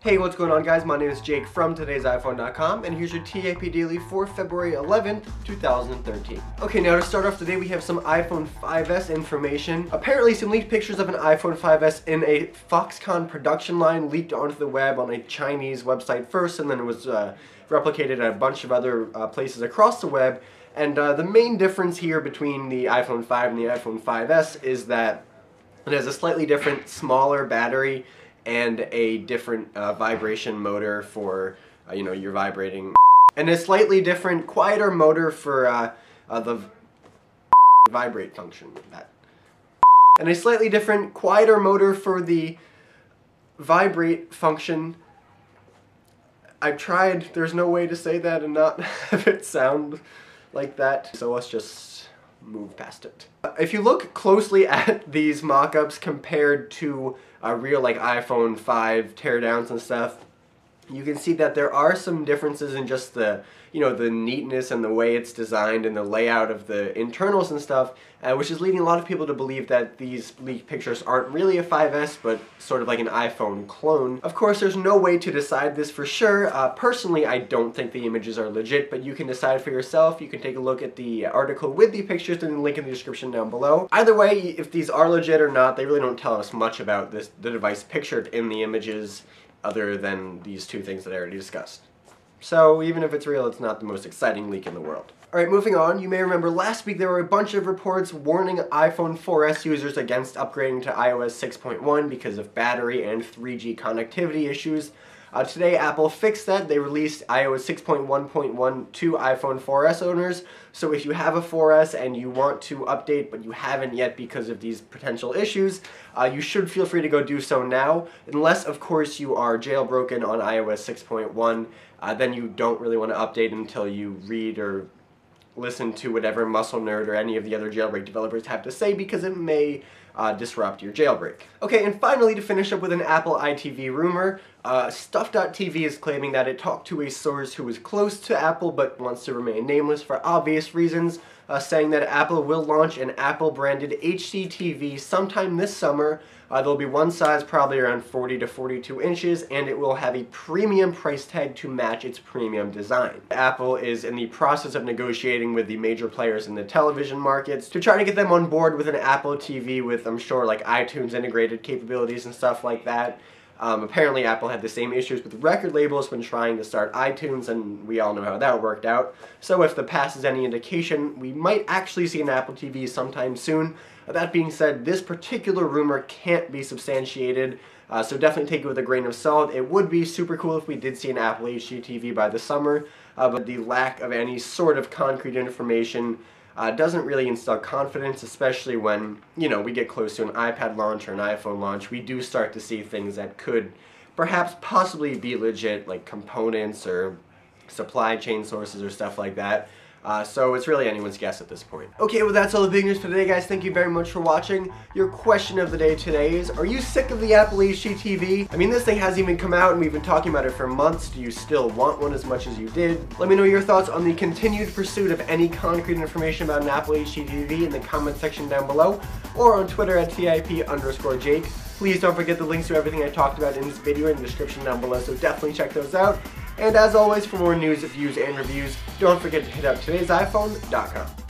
Hey, what's going on guys? My name is Jake from today'siphone.com, and here's your TAP Daily for February 11th, 2013. Okay, now to start off today we have some iPhone 5S information. Apparently some leaked pictures of an iPhone 5S in a Foxconn production line leaked onto the web on a Chinese website first, and then it was replicated at a bunch of other places across the web. And the main difference here between the iPhone 5 and the iPhone 5S is that it has a slightly different, smaller battery and a different vibration motor for, your vibrating, and a slightly different, quieter motor for the vibrate function. And a slightly different, quieter motor for the vibrate function. I've tried, there's no way to say that and not have it sound like that, so let's just move past it. If you look closely at these mock-ups compared to real iPhone 5 teardowns and stuff, you can see that there are some differences in just the the neatness and the way it's designed and the layout of the internals and stuff, which is leading a lot of people to believe that these leaked pictures aren't really a 5S but sort of like an iPhone clone. Of course, there's no way to decide this for sure. Personally, I don't think the images are legit, but you can decide for yourself. You can take a look at the article with the pictures and the link in the description down below. Either way, if these are legit or not, they really don't tell us much about the device pictured in the images other than these two things that I already discussed. So even if it's real, it's not the most exciting leak in the world. Alright, moving on, you may remember last week there were a bunch of reports warning iPhone 4S users against upgrading to iOS 6.1 because of battery and 3G connectivity issues. Today Apple fixed that. They released iOS 6.1.1 to iPhone 4S owners. So if you have a 4S and you want to update but you haven't yet because of these potential issues, you should feel free to go do so now, unless of course you are jailbroken on iOS 6.1. Then you don't really want to update until you read or listen to whatever Muscle Nerd or any of the other jailbreak developers have to say, because it may disrupt your jailbreak. Okay, and finally, to finish up with an Apple iTV rumor, Stuff.tv is claiming that it talked to a source who is close to Apple but wants to remain nameless for obvious reasons, saying that Apple will launch an Apple-branded HDTV sometime this summer. There'll be one size, probably around 40 to 42 inches, and it will have a premium price tag to match its premium design. Apple is in the process of negotiating with the major players in the television markets to try to get them on board with an Apple TV with, I'm sure, iTunes integrated capabilities and stuff like that. Apparently Apple had the same issues with record labels when trying to start iTunes, and we all know how that worked out. So if the past is any indication, we might actually see an Apple TV sometime soon. That being said, this particular rumor can't be substantiated, so definitely take it with a grain of salt. It would be super cool if we did see an Apple HD TV by the summer, but the lack of any sort of concrete information doesn't really instill confidence, especially when, we get close to an iPad launch or an iPhone launch. We do start to see things that could perhaps possibly be legit, like components or supply chain sources or stuff like that. So it's really anyone's guess at this point. Okay, well that's all the big news for today, guys. Thank you very much for watching. Your question of the day today is, are you sick of the Apple HD TV? I mean, this thing hasn't even come out and we've been talking about it for months. Do you still want one as much as you did? Let me know your thoughts on the continued pursuit of any concrete information about an Apple HD TV in the comment section down below, or on Twitter at @TIP_Jake. Please don't forget the links to everything I talked about in this video in the description down below, so definitely check those out. And as always, for more news, views, and reviews, don't forget to hit up today'siphone.com.